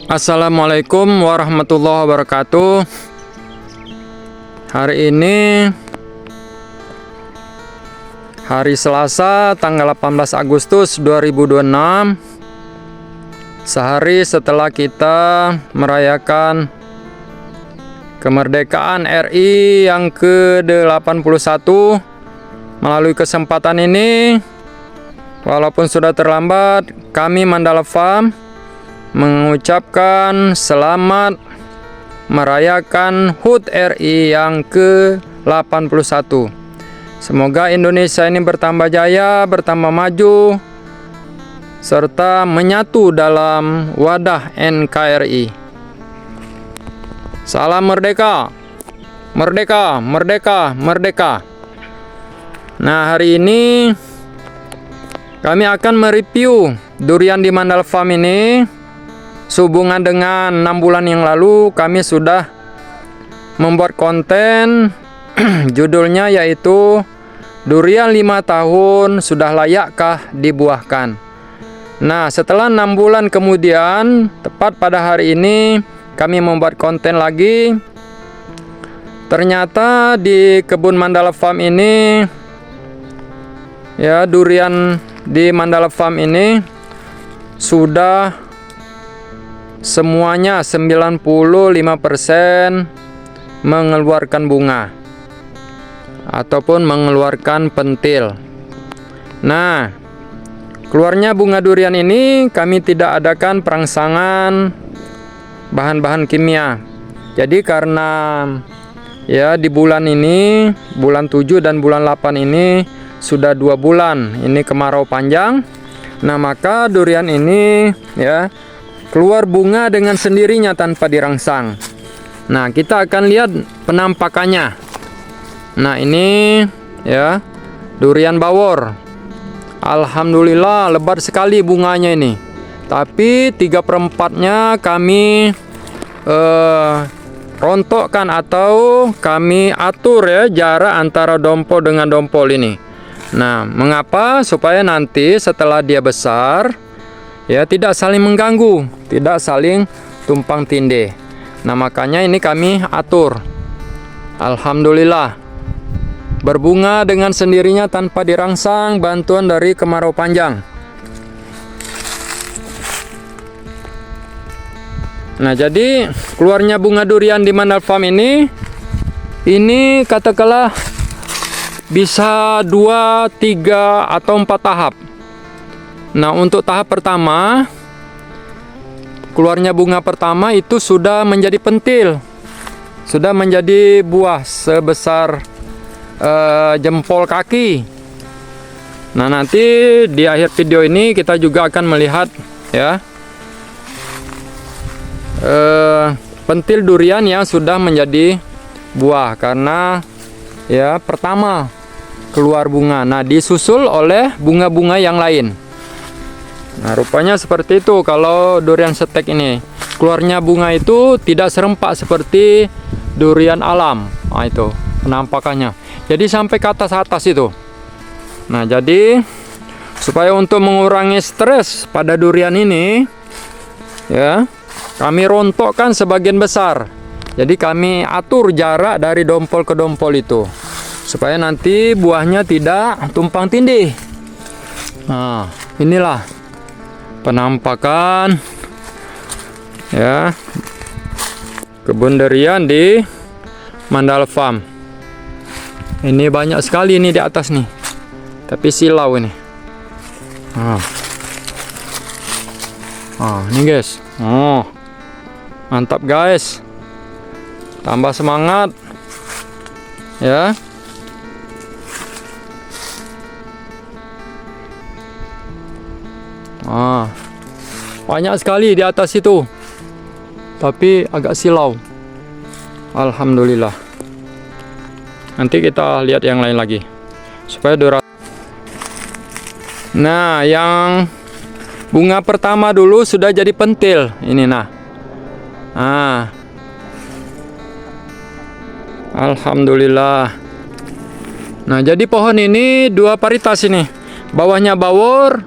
Assalamualaikum warahmatullahi wabarakatuh. Hari ini hari Selasa tanggal 18 Agustus 2026, sehari setelah kita merayakan kemerdekaan RI yang ke-81. Melalui kesempatan ini, walaupun sudah terlambat, kami Mandala Farm mengucapkan selamat merayakan HUT RI yang ke-81. Semoga Indonesia ini bertambah jaya, bertambah maju, serta menyatu dalam wadah NKRI. Salam merdeka, merdeka, merdeka, merdeka. Nah, hari ini kami akan mereview durian di Mandala Farm ini. Sehubungan dengan 6 bulan yang lalu kami sudah membuat konten judulnya yaitu durian 5 tahun sudah layakkah dibuahkan. Nah, setelah 6 bulan kemudian, tepat pada hari ini kami membuat konten lagi. Ternyata di kebun Mandala Farm ini, ya, durian di Mandala Farm ini sudah semuanya 95% mengeluarkan bunga ataupun mengeluarkan pentil. Nah, keluarnya bunga durian ini kami tidak adakan perangsangan bahan-bahan kimia. Jadi karena ya di bulan ini, bulan 7 dan bulan 8 ini sudah 2 bulan ini kemarau panjang. Nah, maka durian ini ya keluar bunga dengan sendirinya tanpa dirangsang. Nah, kita akan lihat penampakannya. Nah, ini ya durian bawor. Alhamdulillah lebat sekali bunganya ini. Tapi 3/4-nya kami rontokkan atau kami atur ya jarak antara dompol dengan dompol ini. Nah, mengapa? Supaya nanti setelah dia besar ya tidak saling mengganggu, tidak saling tumpang tindih. Nah, makanya ini kami atur. Alhamdulillah berbunga dengan sendirinya tanpa dirangsang bantuan dari kemarau panjang. Nah, jadi keluarnya bunga durian di Mandala Farm ini katakanlah bisa 2, 3 atau 4 tahap. Nah, untuk tahap pertama, keluarnya bunga pertama itu sudah menjadi pentil, sudah menjadi buah sebesar jempol kaki. Nah, nanti di akhir video ini kita juga akan melihat ya pentil durian yang sudah menjadi buah karena ya pertama keluar bunga. Nah, disusul oleh bunga-bunga yang lain. Nah, rupanya seperti itu kalau durian setek ini. Keluarnya bunga itu tidak serempak seperti durian alam. Nah, itu penampakannya. Jadi sampai ke atas-atas itu. Nah, jadi supaya untuk mengurangi stres pada durian ini, ya, kami rontokkan sebagian besar. Jadi kami atur jarak dari dompol ke dompol itu. Supaya nanti buahnya tidak tumpang tindih. Nah, inilah penampakan ya kebun durian di Mandala Farm. Ini banyak sekali ini di atas nih, tapi silau ini. Ini guys, mantap guys, tambah semangat ya. Banyak sekali di atas itu, tapi agak silau. Alhamdulillah. Nanti kita lihat yang lain lagi supaya durasi. Nah, yang bunga pertama dulu sudah jadi pentil ini. Nah, alhamdulillah. Nah, jadi pohon ini 2 varietas ini. Bawahnya bawor,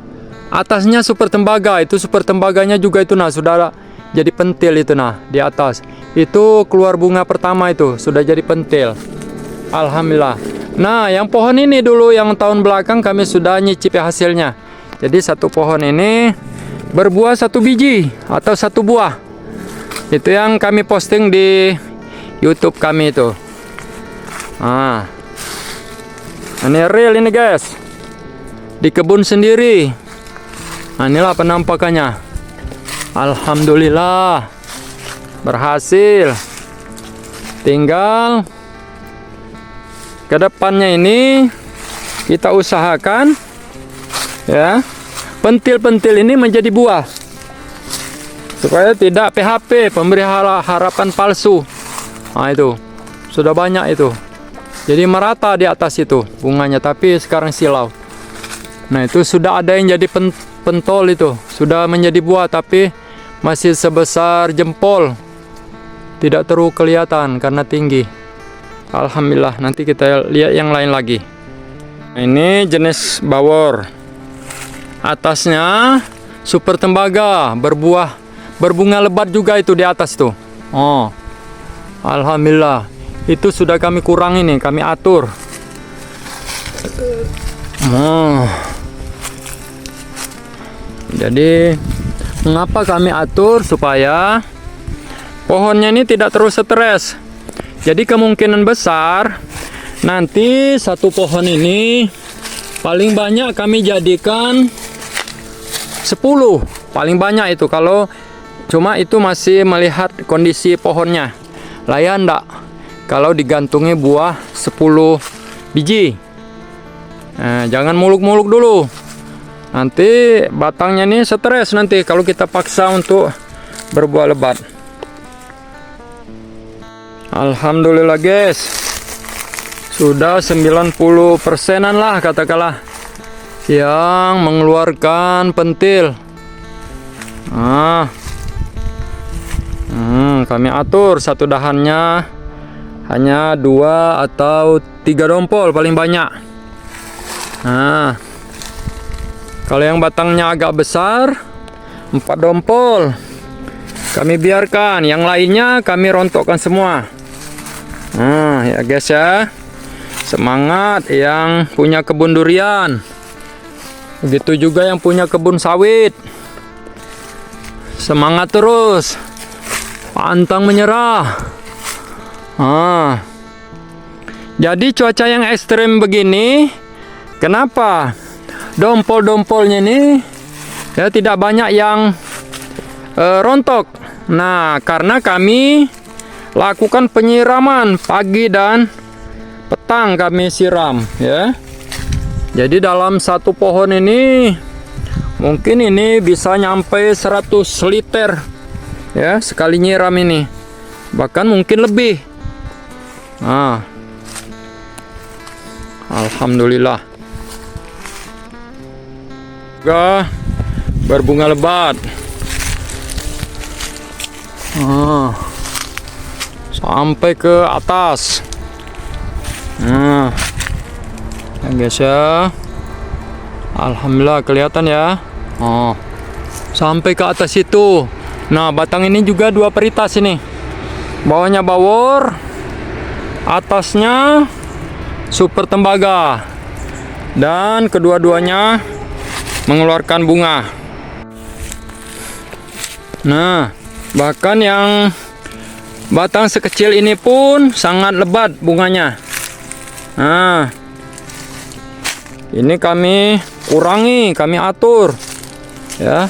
atasnya super tembaga. Itu super tembaganya juga itu. Nah, sudah jadi pentil itu. Nah, di atas itu keluar bunga pertama, itu sudah jadi pentil. Alhamdulillah. Nah, yang pohon ini dulu yang tahun belakang kami sudah nyicip hasilnya. Jadi satu pohon ini berbuah 1 biji atau 1 buah. Itu yang kami posting di YouTube kami itu. Nah, ini real ini guys, di kebun sendiri. Nah, inilah penampakannya. Alhamdulillah berhasil. Tinggal kedepannya ini kita usahakan ya, pentil-pentil ini menjadi buah, supaya tidak PHP, pemberi harapan palsu. Nah, itu sudah banyak itu, jadi merata di atas itu bunganya, tapi sekarang silau. Nah, itu sudah ada yang jadi pentol, itu sudah menjadi buah tapi masih sebesar jempol, tidak terlalu kelihatan karena tinggi. Alhamdulillah. Nanti kita lihat yang lain lagi. Nah, ini jenis bawor, atasnya super tembaga, berbunga lebat juga itu di atas tuh. Oh, alhamdulillah. Itu sudah kami kurangi nih, kami atur. Jadi mengapa kami atur? Supaya pohonnya ini tidak terus stres. Jadi kemungkinan besar nanti satu pohon ini paling banyak kami jadikan 10, paling banyak itu, kalau cuma itu masih melihat kondisi pohonnya. Layan enggak kalau digantungi buah 10 biji. Nah, jangan muluk-muluk dulu, nanti batangnya nih stres nanti kalau kita paksa untuk berbuah lebat. Alhamdulillah guys, sudah 90%-an lah katakanlah yang mengeluarkan pentil. Kami atur satu dahannya hanya 2 atau 3 dompol paling banyak. Nah, kalau yang batangnya agak besar 4 dompol kami biarkan, yang lainnya kami rontokkan semua. Nah, ya guys ya, semangat yang punya kebun durian, begitu juga yang punya kebun sawit, semangat terus, pantang menyerah. Jadi cuaca yang ekstrem begini, kenapa dompol-dompolnya ini ya tidak banyak yang rontok? Nah, karena kami lakukan penyiraman pagi dan petang, kami siram ya. Jadi dalam satu pohon ini mungkin ini bisa nyampe 100 liter ya sekali nyiram ini, bahkan mungkin lebih. Nah, alhamdulillah juga berbunga lebat. Sampai ke atas. Ya guys ya, alhamdulillah kelihatan ya. Sampai ke atas itu. Nah, batang ini juga 2 peritas ini. Bawahnya bawor, atasnya super tembaga, dan kedua-duanya mengeluarkan bunga. Nah, bahkan yang batang sekecil ini pun sangat lebat bunganya. Nah, ini kami kurangi, kami atur ya.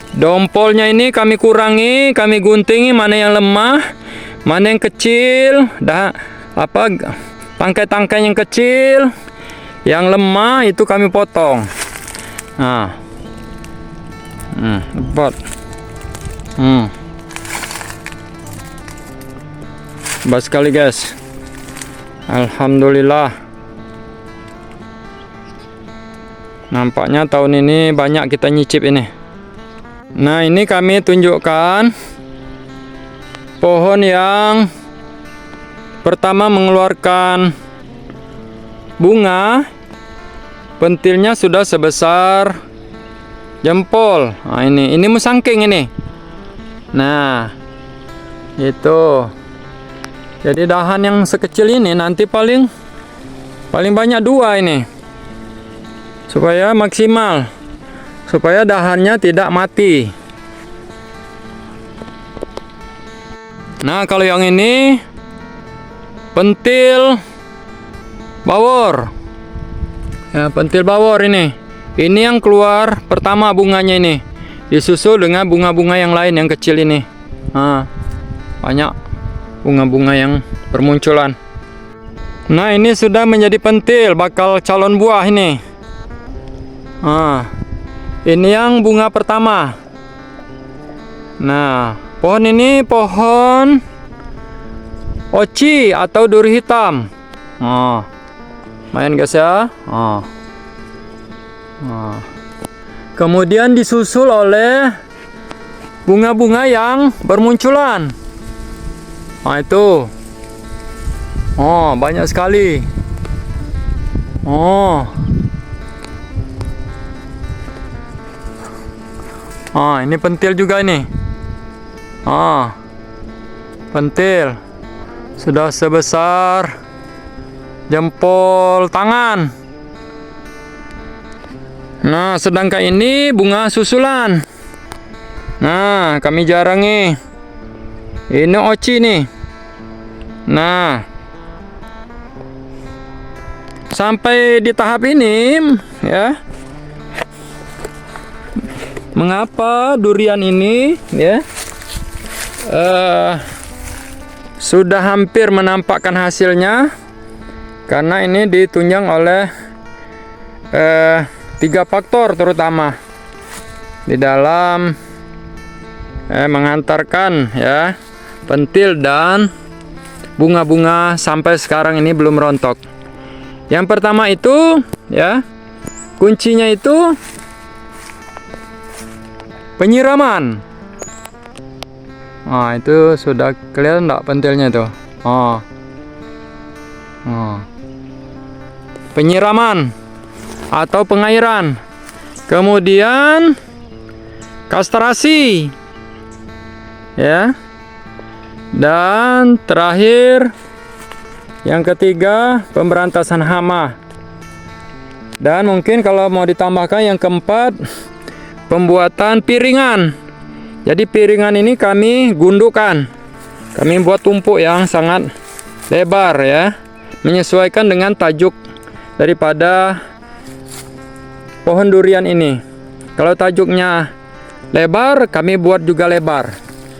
Dompolnya ini kami kurangi, kami guntingi mana yang lemah, mana yang kecil, tangkai-tangkai yang kecil, yang lemah itu kami potong. Nah, lebat. Hebat sekali guys. Alhamdulillah. Nampaknya tahun ini banyak kita nyicip ini. Nah, ini kami tunjukkan pohon yang pertama mengeluarkan bunga. Pentilnya sudah sebesar jempol. Nah, ini musangking ini. Nah, itu. Jadi dahan yang sekecil ini nanti paling banyak 2 ini. Supaya maksimal. Supaya dahannya tidak mati. Nah, kalau yang ini pentil bawor. Ya, pentil bawor ini. Ini yang keluar pertama bunganya ini. Disusul dengan bunga-bunga yang lain yang kecil ini. Nah, banyak bunga-bunga yang bermunculan. Nah, ini sudah menjadi pentil, bakal calon buah ini. Nah, ini yang bunga pertama. Nah, pohon ini pohon oci atau duri hitam. Nah, main guys ya. Nah. Kemudian disusul oleh bunga-bunga yang bermunculan. Nah, itu. Oh, banyak sekali. Oh. Ah, ini pentil juga ini. Ah. Pentil. Sudah sebesar jempol tangan. Nah, sedangkan ini bunga susulan. Nah, kami jarangi. Ini oci nih. Nah, sampai di tahap ini ya. Mengapa durian ini ya sudah hampir menampakkan hasilnya? Karena ini ditunjang oleh 3 faktor terutama di dalam mengantarkan ya pentil dan bunga-bunga sampai sekarang ini belum rontok. Yang pertama itu ya, kuncinya itu penyiraman. Nah, itu sudah kelihatan enggak pentilnya itu? Oh. Oh. Penyiraman atau pengairan. Kemudian kastrasi. Ya. Dan terakhir yang ketiga, pemberantasan hama. Dan mungkin kalau mau ditambahkan yang keempat, pembuatan piringan. Jadi piringan ini kami gundukan. Kami buat tumpuk yang sangat lebar ya, menyesuaikan dengan tajuk daripada pohon durian ini. Kalau tajuknya lebar, kami buat juga lebar.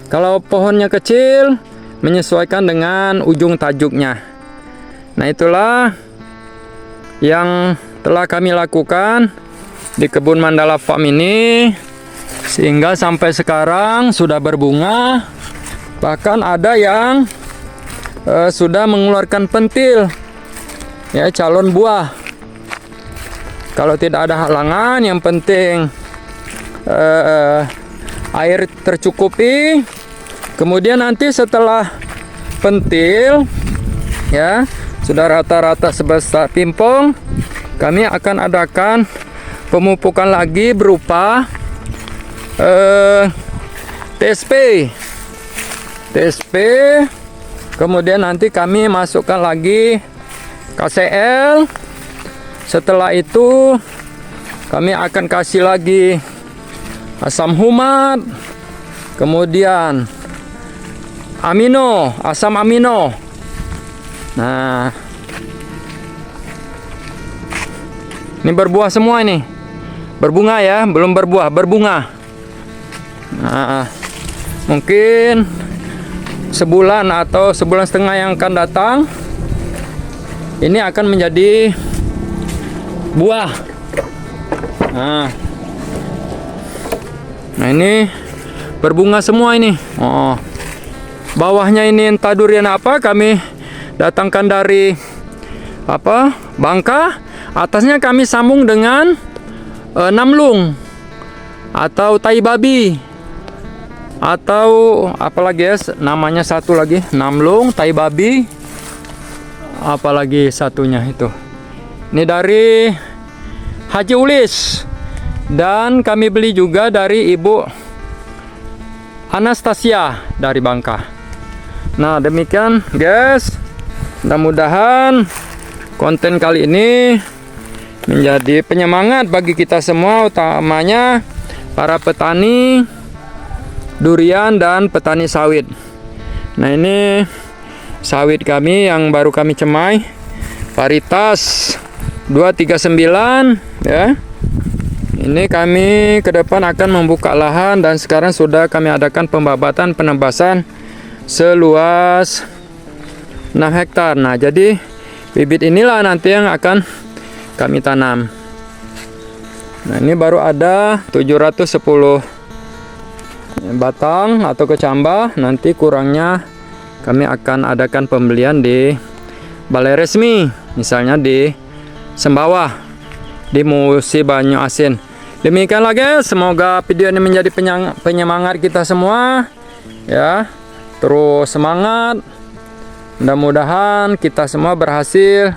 Kalau pohonnya kecil, menyesuaikan dengan ujung tajuknya. Nah, itulah yang telah kami lakukan di kebun Mandala Farm ini, sehingga sampai sekarang sudah berbunga. Bahkan ada yang sudah mengeluarkan pentil ya, calon buah. Kalau tidak ada halangan, yang penting air tercukupi. Kemudian nanti setelah pentil ya sudah rata-rata sebesar pimpong, kami akan adakan pemupukan lagi berupa TSP. Kemudian nanti kami masukkan lagi KCL. Setelah itu kami akan kasih lagi asam humat, kemudian amino, asam amino. Nah, ini berbuah semua ini. Berbunga ya, belum berbuah, berbunga. Nah, mungkin sebulan atau sebulan setengah yang akan datang, ini akan menjadi buah. Nah, ini berbunga semua ini. Oh, bawahnya ini entah durian apa, kami datangkan dari Bangka. Atasnya kami sambung dengan namlung atau tai babi, atau apalagi ya namanya satu lagi, namlung, tai babi, apalagi satunya itu. Ini dari Haji Ulis, dan kami beli juga dari Ibu Anastasia dari Bangka. Nah, demikian guys. Mudah-mudahan konten kali ini menjadi penyemangat bagi kita semua, utamanya para petani durian dan petani sawit. Nah, ini sawit kami yang baru kami cemai, varietas 239 ya. Ini kami ke depan akan membuka lahan dan sekarang sudah kami adakan pembabatan penebasan seluas 6 hektar. Nah, jadi bibit inilah nanti yang akan kami tanam. Nah, ini baru ada 710 batang atau kecambah. Nanti kurangnya kami akan adakan pembelian di balai resmi, misalnya di Sembawah, di Musi Banyu Asin. Demikianlah guys, semoga video ini menjadi penyemangat kita semua ya. Terus semangat. Mudah-mudahan kita semua berhasil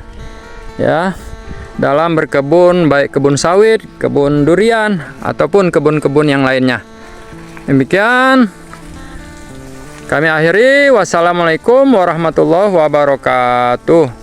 ya dalam berkebun, baik kebun sawit, kebun durian ataupun kebun-kebun yang lainnya. Demikian kami akhiri. Wassalamualaikum warahmatullahi wabarakatuh.